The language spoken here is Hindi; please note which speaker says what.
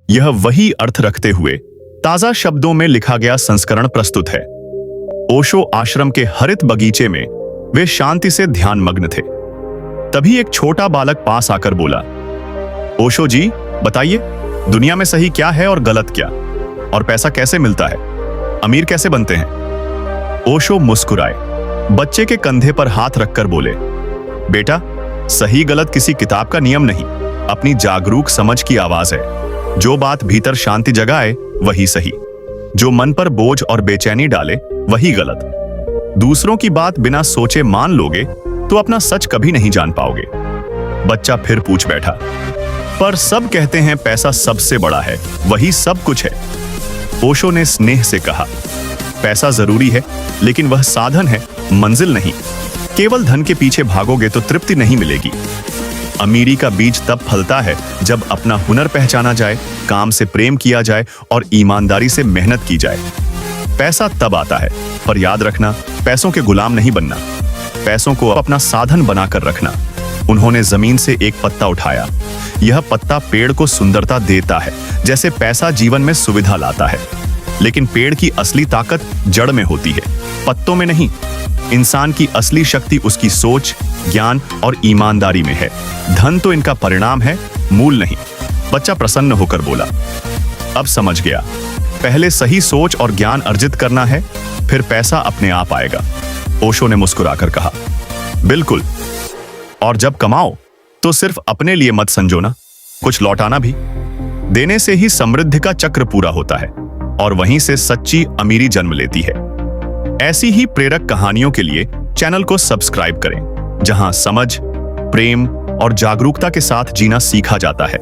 Speaker 1: यह वही अर्थ रखते हुए ताजा शब्दों में लिखा गया संस्करण प्रस्तुत है। ओशो आश्रम के हरित बगीचे में वे शांति से ध्यानमग्न थे। तभी एक छोटा बालक पास आकर बोला, ओशो जी बताइए, दुनिया में सही क्या है और गलत क्या, और पैसा कैसे मिलता है, अमीर कैसे बनते हैं? ओशो मुस्कुराए, बच्चे के कंधे पर हाथ रखकर बोले, बेटा, सही गलत किसी किताब का नियम नहीं, अपनी जागरूक समझ की आवाज है। जो बात भीतर शांति जगाए वही सही, जो मन पर बोझ और बेचैनी डाले वही गलत। दूसरों की बात बिना सोचे मान लोगे तो अपना सच कभी नहीं जान पाओगे। बच्चा फिर पूछ बैठा, पर सब कहते हैं पैसा सबसे बड़ा है, वही सब कुछ है। ओशो ने स्नेह से कहा, पैसा जरूरी है, लेकिन वह साधन है, मंजिल नहीं। केवल धन के पीछे भागोगे तो तृप्ति नहीं मिलेगी। अमीरी का बीज तब फलता है जब अपना हुनर पहचाना जाए, काम से प्रेम किया जाए और ईमानदारी से मेहनत की जाए। पैसा तब आता है, पर याद रखना, पैसों के गुलाम नहीं बनना, पैसों को अपना साधन बनाकर रखना। उन्होंने जमीन से एक पत्ता उठाया। यह पत्ता पेड़ को सुंदरता देता है, जैसे पैसा जीवन में सुविधा लाता है। लेकिन पेड़ की असली ताकत जड़ में होती है, पत्तों में नहीं। इंसान की असली शक्ति उसकी सोच, ज्ञान और ईमानदारी में है। धन तो इनका परिणाम है, मूल नहीं। बच्चा प्रसन्न होकर बोला, अब समझ गया, पहले सही सोच और ज्ञान अर्जित करना है, फिर पैसा अपने आप आएगा। ओशो ने मुस्कुराकर कहा, बिल्कुल, और जब कमाओ तो सिर्फ अपने लिए मत संजोना, कुछ लौटाना भी। देने से ही समृद्धि का चक्र पूरा होता है और वहीं से सच्ची अमीरी जन्म लेती है। ऐसी ही प्रेरक कहानियों के लिए चैनल को सब्सक्राइब करें, जहां समझ, प्रेम और जागरूकता के साथ जीना सीखा जाता है।